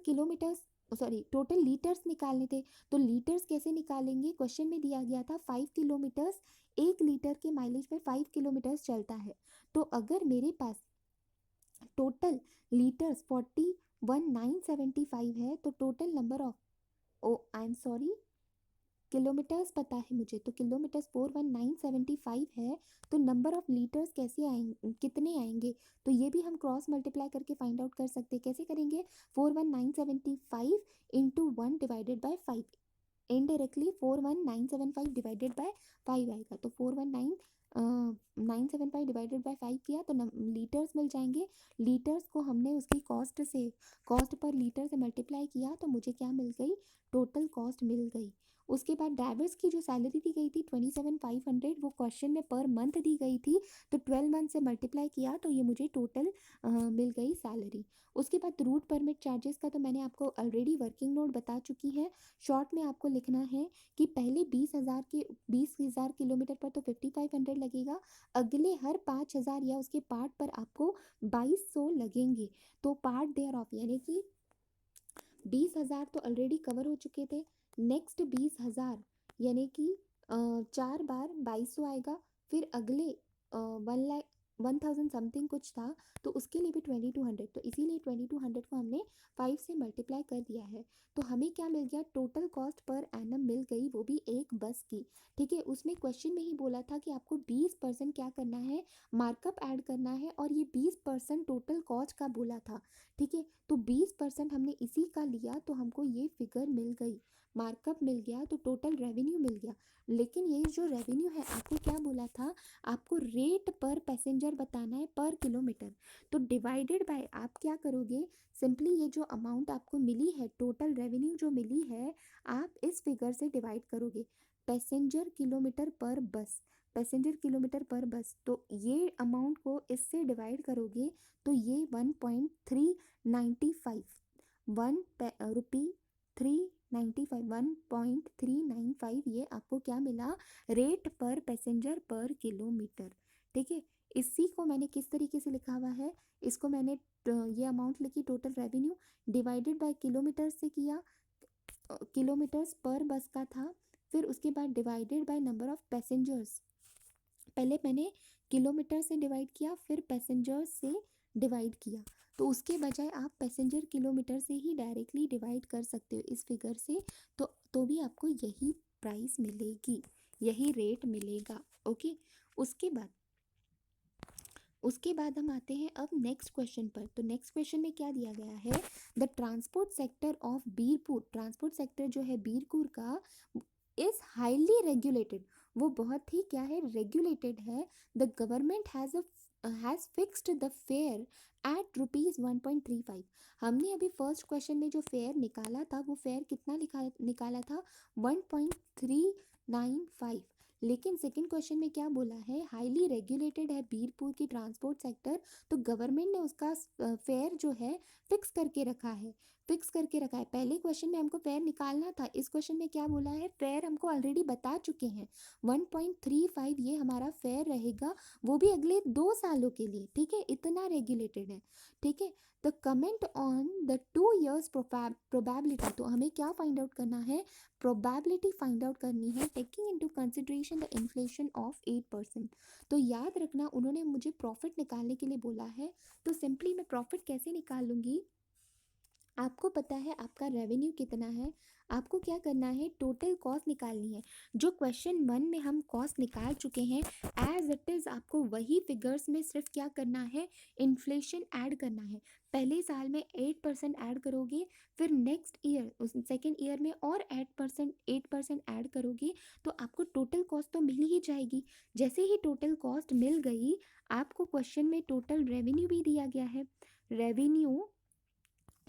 लीटर्स निकालने थे। तो लीटर्स कैसे निकालेंगे, क्वेश्चन में दिया गया था 5 किलोमीटर्स, 1 लीटर के माइलेज पर 5 किलोमीटर्स चलता है। तो अगर मेरे पास टोटल लीटर्स 41,975 है तो total number of, oh I am sorry, kilometres पता है मुझे, तो किलोमीटर्स 41975 है। तो नंबर ऑफ लीटर्स कैसे आएंगे, कितने आएंगे, तो ये भी हम क्रॉस मल्टीप्लाई करके फाइंड आउट कर सकते हैं। कैसे करेंगे, 41975 into 1 divided by 5, indirectly 41975 divided by 5 आएगा। तो 419,975 डिवाइडेड बाय 5 किया तो लीटर्स मिल जाएंगे। लीटर्स को हमने उसकी कॉस्ट पर लीटर से मल्टीप्लाई किया तो मुझे क्या मिल गई, टोटल कॉस्ट मिल गई। उसके बाद ड्राइवर्स की जो सैलरी दी गई थी 27,500, वो क्वेश्चन में पर मंथ दी गई थी, तो 12 मंथ से मल्टीप्लाई किया तो ये मुझे टोटल मिल गई सैलरी। उसके बाद रूट परमिट चार्जेस का तो मैंने आपको ऑलरेडी वर्किंग नोट बता चुकी है। शॉर्ट में आपको लिखना है कि पहले 20,000 किलोमीटर पर तो 5,500 लगेगा, अगले हर 5,000 या उसके पार्ट पर आपको 2,200 लगेंगे। तो पार्ट देयर ऑफ, यानी कि 20,000 तो ऑलरेडी कवर हो चुके थे, नेक्स्ट 20,000 यानी कि 4 बार 2,200 आएगा, फिर अगले 1,000 समथिंग कुछ था, तो उसके लिए भी 2,200, तो इसीलिए 2,200 को हमने 5 से मल्टीप्लाई कर दिया है। तो हमें क्या मिल गया, टोटल कॉस्ट पर एनम मिल गई, वो भी एक बस की। ठीक है, उसमें क्वेश्चन में ही बोला था कि आपको 20% क्या करना है, मार्कअप ऐड करना है, और ये 20% टोटल कॉस्ट का बोला था। ठीक है, तो 20% हमने इसी का लिया तो हमको ये फिगर मिल गई, मार्कअप मिल गया, तो टोटल रेवेन्यू मिल गया। लेकिन ये जो रेवेन्यू है आपको क्या बोला था, आपको रेट पर पैसेंजर बताना है पर किलोमीटर। तो डिवाइडेड बाय आप क्या करोगे, सिंपली ये जो अमाउंट आपको मिली है, टोटल रेवेन्यू जो मिली है, आप इस फिगर से डिवाइड करोगे, पैसेंजर किलोमीटर पर बस, पैसेंजर किलोमीटर पर बस, तो ये अमाउंट को इससे डिवाइड करोगे तो ये 1.395, ₹395, 1.395 ये आपको क्या मिला, रेट पर पैसेंजर पर किलोमीटर। ठीक है, इसी को मैंने किस तरीके से लिखा हुआ है, इसको मैंने ये अमाउंट लिखी total revenue, divided by kilometre से किया, किलोमीटर्स पर बस का था, फिर उसके बाद divided by number of passengers, पहले मैंने किलोमीटर से डिवाइड किया फिर पैसेंजर्स से डिवाइड किया, तो उसके बजाय आप पैसेंजर किलोमीटर से ही डायरेक्टली डिवाइड कर सकते हो इस फिगर से, तो भी आपको यही प्राइस मिलेगी, यही रेट मिलेगा। ओके, उसके बाद उसके बाद हम आते हैं अब नेक्स्ट क्वेश्चन पर। तो नेक्स्ट क्वेश्चन में क्या दिया गया है, the transport sector of Birpur, transport sector जो है बीरपुर का इज हाईली रेगुलेटेड, वो बहुत ही क्या है, रेगुलेटेड है। The government has fixed the fair eight ₹1.35। हमने अभी फर्स्ट क्वेश्चन में जो फेयर निकाला था वो फेयर कितना निकाला था, 1.395, लेकिन सेकंड क्वेश्चन में क्या बोला है, हाईली रेगुलेटेड है बीरपुर की ट्रांसपोर्ट सेक्टर, तो गवर्नमेंट ने उसका फेयर जो है फिक्स करके रखा है, फिक्स करके रखा है। पहले क्वेश्चन में हमको फेयर निकालना था, इस क्वेश्चन में क्या बोला है, फेयर हमको ऑलरेडी बता चुके हैं 1.35 ये हमारा फेयर रहेगा, वो भी अगले 2 सालों के लिए, ठीक है, इतना रेगुलेटेड है, ठीक है। The comment on the 2 years probability, तो हमें क्या फाइंड आउट करना है, प्रोबेबिलिटी फाइंड आउट करनी है, taking into consideration the inflation of 8%। तो याद रखना उन्होंने मुझे प्रॉफिट निकालने के लिए बोला है, तो सिंपली मैं प्रॉफिट कैसे निकालूंगी, आपको पता है आपका रेवेन्यू कितना है, आपको क्या करना है, टोटल कॉस्ट निकालनी है। जो क्वेश्चन 1 में हम कॉस्ट निकाल चुके हैं एज इट इज़, आपको वही फिगर्स में सिर्फ क्या करना है, इन्फ्लेशन ऐड करना है। पहले साल में 8% ऐड करोगे, फिर नेक्स्ट ईयर उस सेकेंड ईयर में और 8% ऐड करोगे, तो आपको टोटल कॉस्ट तो मिल ही जाएगी। जैसे ही टोटल कॉस्ट मिल गई, आपको क्वेश्चन में टोटल रेवेन्यू भी दिया गया है। रेवेन्यू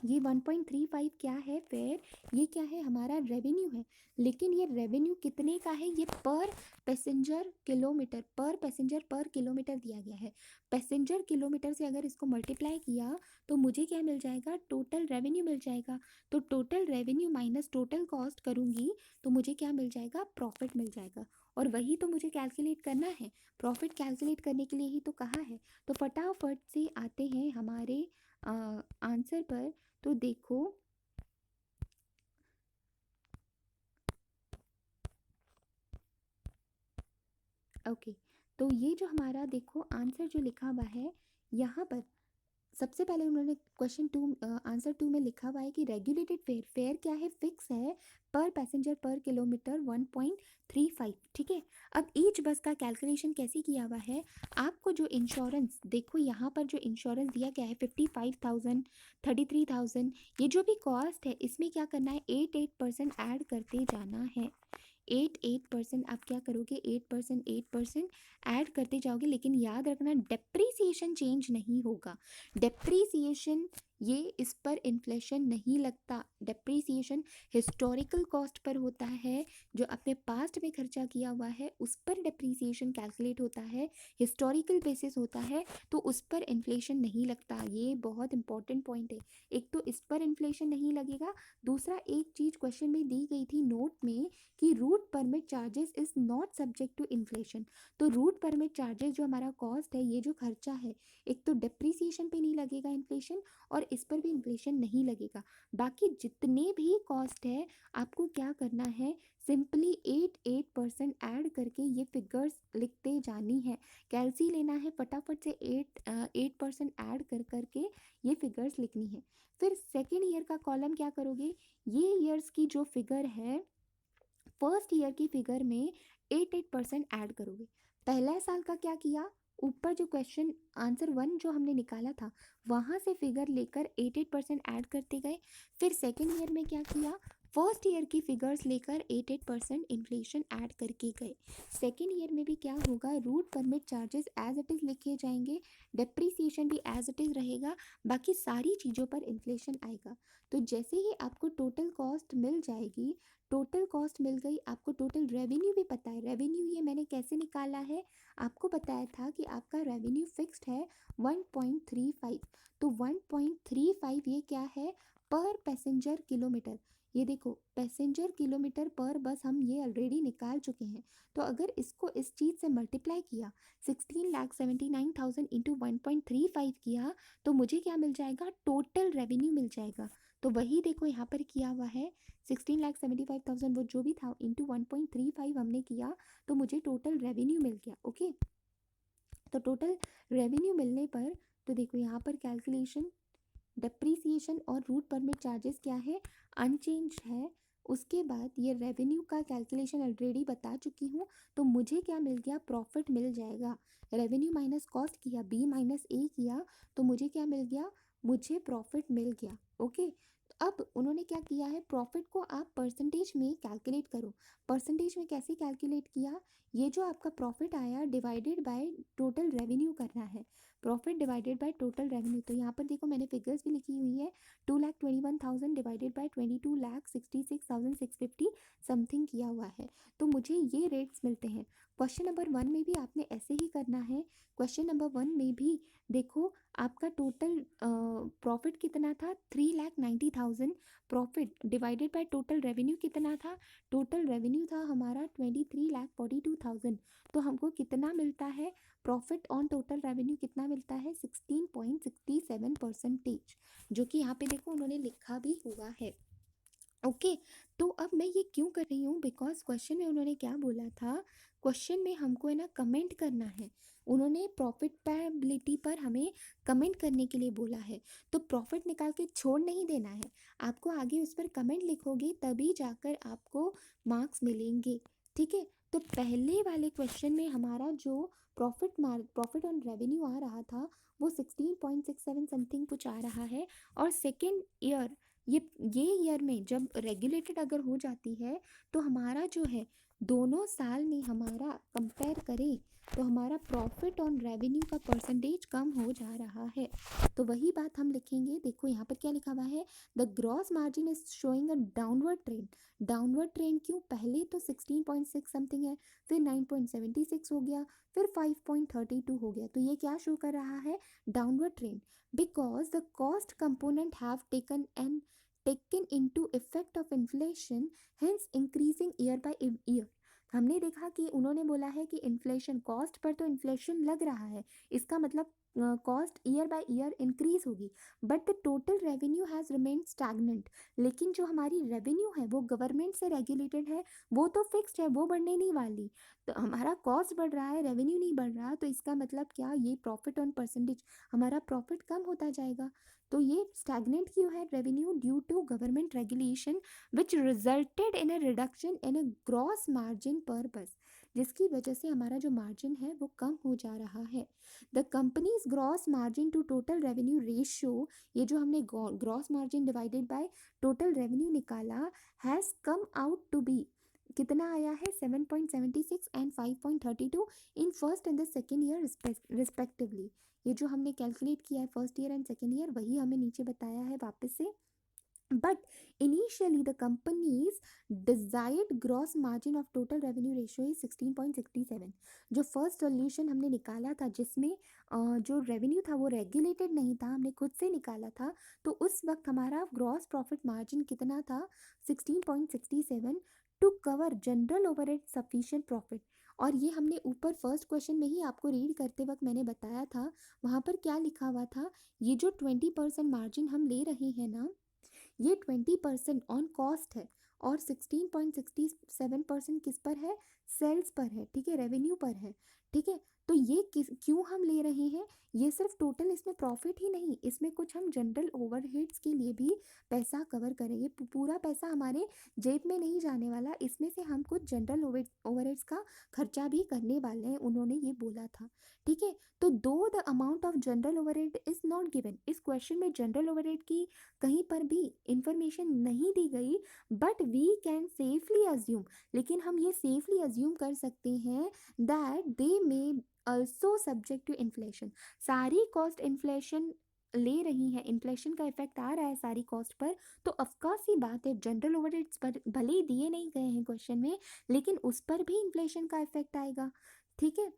ये 1.35 क्या है फेयर, ये क्या है, हमारा रेवेन्यू है। लेकिन ये रेवेन्यू कितने का है, ये पर पैसेंजर किलोमीटर, पर पैसेंजर पर किलोमीटर दिया गया है। पैसेंजर किलोमीटर से अगर इसको मल्टीप्लाई किया तो मुझे क्या मिल जाएगा, टोटल रेवेन्यू मिल जाएगा। तो total revenue minus total cost करूँगी तो मुझे क्या मिल जाएगा, प्रॉफिट मिल जाएगा। और वही तो मुझे कैलकुलेट करना है, प्रॉफिट कैलकुलेट करने के लिए ही तो कहा है। तो फटाफट से आते हैं हमारे आंसर पर। तो देखो, ओके, तो ये जो हमारा देखो आंसर जो लिखा हुआ है यहाँ पर, सबसे पहले उन्होंने क्वेश्चन 2 आंसर 2 में लिखा हुआ है कि रेगुलेटेड फेयर, फेयर क्या है, फिक्स है, पर पैसेंजर पर किलोमीटर 1.35, ठीक है। अब ईच बस का कैलकुलेशन कैसे किया हुआ है, आपको जो इंश्योरेंस, देखो यहाँ पर जो इंश्योरेंस दिया गया है 55,000, 33,000, ये जो भी कॉस्ट है इसमें क्या करना है, 8% ऐड करते जाना है। 8% आप क्या करोगे, 8% ऐड करते जाओगे, लेकिन याद रखना डेप्रीसिएशन चेंज नहीं होगा। डेप्रीसिएशन ये इस पर इन्फ्लेशन नहीं लगता, डेप्रीसिएशन हिस्टोरिकल कॉस्ट पर होता है, जो अपने पास्ट में खर्चा किया हुआ है उस पर डेप्रीसिएशन कैलकुलेट होता है, हिस्टोरिकल बेसिस होता है, तो उस पर इन्फ्लेशन नहीं लगता। ये बहुत इंपॉर्टेंट पॉइंट है, एक तो इस पर इन्फ्लेशन नहीं लगेगा, दूसरा एक चीज़ क्वेश्चन में दी गई थी नोट में कि route permit charges is not subject to inflation. तो रूट परमिट चार्जेस जो हमारा कॉस्ट है, ये जो खर्चा है, एक तो डिप्रिसिएशन पे नहीं लगेगा इन्फ्लेशन, और इस पर भी इन्फ्लेशन नहीं लगेगा। बाकी जितने भी कॉस्ट है आपको क्या करना है, सिंपली 8% ऐड करके ये फिगर्स लिखते जानी है। कैलसी लेना है, फटाफट से 8% ऐड कर करके ये फिगर्स लिखनी है। फिर सेकेंड ईयर का कॉलम क्या करोगे, ये ईयर्स की जो फिगर है फर्स्ट ईयर की फिगर में 8% ऐड करोगे। पहला साल का क्या किया, ऊपर जो क्वेश्चन आंसर 1 जो हमने निकाला था वहाँ से फिगर लेकर 8% ऐड करते गए। फिर सेकेंड ईयर में क्या किया, फर्स्ट ईयर की फिगर्स लेकर 8% इन्फ्लेशन ऐड करके गए। सेकेंड ईयर में भी क्या होगा, route permit charges as it is लिखे जाएंगे, डेप्रीसिएशन भी एज इट इज़ रहेगा, बाकी सारी चीज़ों पर इन्फ्लेशन आएगा। तो जैसे ही आपको टोटल कॉस्ट मिल जाएगी, टोटल कॉस्ट मिल गई, आपको टोटल रेवेन्यू भी पता है, रेवेन्यू ये मैंने कैसे निकाला है, आपको बताया था कि आपका रेवेन्यू फिक्स्ड है 1.35। तो 1.35 ये क्या है, पर पैसेंजर किलोमीटर। ये देखो पैसेंजर किलोमीटर पर बस हम ये ऑलरेडी निकाल चुके हैं। तो अगर इसको इस चीज़ से मल्टीप्लाई किया, 16,79,000 इंटू 1.35 किया, तो मुझे क्या मिल जाएगा, टोटल रेवेन्यू मिल जाएगा। तो वही देखो यहाँ पर किया हुआ है, 16,75,000 वो जो भी था इंटू 1.35 हमने किया, तो मुझे टोटल रेवेन्यू मिल गया। ओके, तो टोटल रेवेन्यू मिलने पर, तो देखो यहाँ पर कैलकुलेशन, डेप्रीसिएशन और रूट परमिट चार्जेस क्या है, अनचेंज है। उसके बाद ये रेवेन्यू का कैलकुलेशन ऑलरेडी बता चुकी हूँ, तो मुझे क्या मिल गया, प्रॉफिट मिल जाएगा। रेवेन्यू माइनस कॉस्ट किया, बी माइनस ए किया, तो मुझे क्या मिल गया, मुझे प्रॉफिट मिल गया। ओके, अब उन्होंने क्या किया है, प्रॉफिट को आप परसेंटेज में कैलकुलेट करो। परसेंटेज में कैसे कैलकुलेट किया, ये जो आपका प्रॉफिट आया डिवाइडेड बाय टोटल रेवेन्यू करना है, profit divided by total revenue. तो यहाँ पर देखो मैंने फिगर्स भी लिखी हुई है, 2,21,000 डिवाइडेड बाय 22,66,650, समथिंग किया हुआ है, तो मुझे ये रेट्स मिलते हैं। क्वेश्चन नंबर 1 में भी आपने ऐसे ही करना है। क्वेश्चन नंबर 1 में भी देखो, आपका टोटल प्रॉफिट कितना था, 3,90,000 profit divided by total revenue कितना था, टोटल रेवेन्यू था हमारा 23,42,000। तो हमको कितना मिलता है, प्रॉफिट ऑन टोटल रेवेन्यू कितना मिलता है, 16.67%, जो कि यहाँ पे देखो उन्होंने लिखा भी हुआ है। ओके, तो अब मैं ये क्यों कर रही हूँ, बिकॉज क्वेश्चन में उन्होंने क्या बोला था, क्वेश्चन में हमको है ना कमेंट करना है। उन्होंने प्रॉफिटेबिलिटी पर हमें कमेंट करने के लिए बोला है, तो प्रॉफिट निकाल के छोड़ नहीं देना है, आपको आगे उस पर कमेंट लिखोगे तभी जाकर आपको मार्क्स मिलेंगे। ठीक है, तो पहले वाले क्वेश्चन में हमारा जो प्रॉफिट ऑन रेवेन्यू आ रहा था वो 16.67 समथिंग कुछ आ रहा है, और सेकेंड ईयर ये ईयर में जब रेगुलेटेड अगर हो जाती है तो हमारा जो है दोनों साल में हमारा कंपेयर करें तो हमारा प्रॉफिट ऑन रेवेन्यू का परसेंटेज कम हो जा रहा है। तो वही बात हम लिखेंगे, देखो यहाँ पर क्या लिखा हुआ है, the gross margin is showing a downward trend. Downward trend क्यों, पहले तो 16.6 समथिंग है, फिर 9.76 हो गया, फिर 5.32 हो गया, तो ये क्या शो कर रहा है, downward trend, because the cost component have taken into effect of inflation, hence increasing year by year। हमने देखा कि उन्होंने बोला है कि इन्फ्लेशन, कॉस्ट पर तो इन्फ्लेशन लग रहा है, इसका मतलब cost year by year increase होगी, but the total revenue has remained stagnant. लेकिन जो हमारी रेवेन्यू है वो गवर्नमेंट से रेगुलेटेड है, वो तो फिक्स्ड है, वो बढ़ने नहीं वाली। तो हमारा कॉस्ट बढ़ रहा है, रेवेन्यू नहीं बढ़ रहा, तो इसका मतलब क्या, ये प्रॉफिट ऑन परसेंटेज, हमारा प्रॉफिट कम होता जाएगा। तो ये स्टैग्नेंट क्यों है revenue, due to government regulation which resulted in a reduction in a gross margin per bus, जिसकी वजह से हमारा जो मार्जिन है वो कम हो जा रहा है। The company's gross margin to total revenue ratio, ये जो हमने gross margin divided by total revenue निकाला, has come out to be, कितना आया है, 7.76 and 5.32 in first and the second year respectively. ये जो हमने कैलकुलेट किया है first year and second year, वही हमें नीचे बताया है वापस से। But initially the company's desired gross margin of total revenue ratio is 16.67। जो फर्स्ट सोल्यूशन हमने निकाला था जिसमें जो रेवेन्यू था वो रेगुलेटेड नहीं था, हमने खुद से निकाला था, तो उस वक्त हमारा ग्रॉस प्रॉफिट मार्जिन कितना था, 16.67 to cover general overhead sufficient profit. और ये हमने ऊपर फर्स्ट क्वेश्चन में ही आपको रीड करते वक्त मैंने बताया था, वहाँ पर क्या लिखा हुआ था, ये जो 20% मार्जिन हम ले रहे हैं ना, ये 20% ऑन कॉस्ट है, और 16.67% किस पर है, सेल्स पर है, ठीक है, रेवेन्यू पर है। ठीक है, तो ये क्यों हम ले रहे हैं, ये सिर्फ टोटल इसमें प्रॉफिट ही नहीं, इसमें कुछ हम जनरल ओवरहेड्स के लिए भी पैसा कवर करेंगे, पूरा पैसा हमारे जेब में नहीं जाने वाला, इसमें से हम कुछ जनरल ओवरहेड्स का खर्चा भी करने वाले हैं, उन्होंने ये बोला था। ठीक है, तो दो the amount of general overhead is not given, इस क्वेश्चन में जनरल ओवरहेड की कहीं पर भी इंफॉर्मेशन नहीं दी गई, but we can safely assume, लेकिन हम ये सेफली अज्यूम कर सकते हैं that they may also subject to inflation. सारी कॉस्ट इन्फ्लेशन ले रही है, इन्फ्लेशन का इफेक्ट आ रहा है सारी कॉस्ट पर, तो ऑफकोर्स ही बात है जनरल ओवरहेड्स पर भले ही दिए नहीं गए हैं क्वेश्चन में, लेकिन उस पर भी इन्फ्लेशन का इफेक्ट आएगा। ठीक है,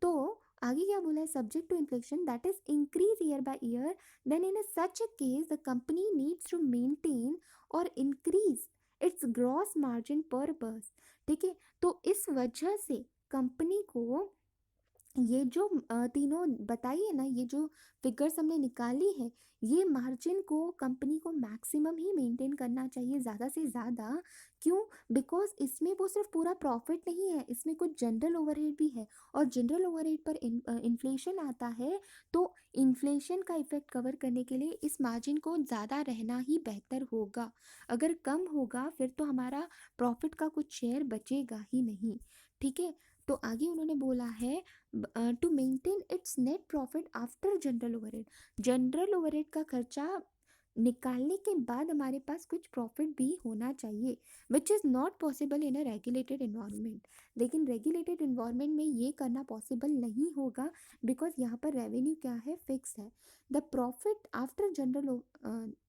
तो आगे क्या बोला है, subject to inflation that is increase year by year, then in a such a case the company needs to maintain or increase its gross margin per bus। ठीक है, तो इस वजह से कंपनी को ये जो तीनों बताई है ना, ये जो फिगर्स हमने निकाली है, ये मार्जिन को कंपनी को मैक्सिमम ही मेंटेन करना चाहिए, ज़्यादा से ज़्यादा। क्यों, बिकॉज इसमें वो सिर्फ पूरा प्रॉफिट नहीं है, इसमें कुछ जनरल ओवरहेड भी है, और जनरल ओवरहेड पर इन्फ्लेशन आता है, तो इन्फ्लेशन का इफेक्ट कवर करने के लिए इस मार्जिन को ज़्यादा रहना ही बेहतर होगा। अगर कम होगा फिर तो हमारा प्रॉफिट का कुछ शेयर बचेगा ही नहीं। ठीक है, तो आगे उन्होंने बोला है to maintain its net profit after general overhead, general overhead का खर्चा निकालने के बाद हमारे पास कुछ प्रॉफिट भी होना चाहिए, which is not possible in a regulated environment. लेकिन रेगुलेटेड इन्वायरमेंट में ये करना पॉसिबल नहीं होगा, बिकॉज यहाँ पर रेवेन्यू क्या है, फिक्स है। The profit after general,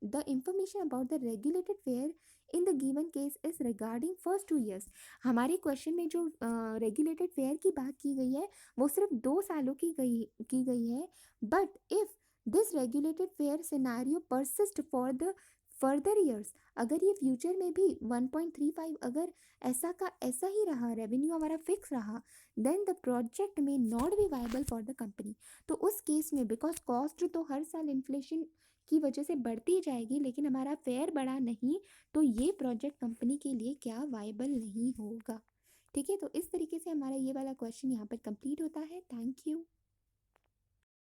the information about the regulated fair in the given case is regarding first 2 years। हमारे क्वेश्चन में जो रेगुलेटेड फेयर की बात की गई है वो सिर्फ 2 सालों की गई है। But if this regulated fair scenario persist for the further years, अगर ये फ्यूचर में भी 1.35 अगर ऐसा का ऐसा ही रहा, रेवेन्यू हमारा फिक्स रहा, देन द प्रोजेक्ट में not be viable for the company. तो उस केस में बिकॉज कॉस्ट तो हर साल इन्फ्लेशन की वजह से बढ़ती जाएगी, लेकिन हमारा फेयर बढ़ा नहीं, तो ये प्रोजेक्ट कंपनी के लिए क्या वायबल नहीं होगा। ठीक है, तो इस तरीके से हमारा ये वाला क्वेश्चन यहाँ पर कंप्लीट होता है। Thank you.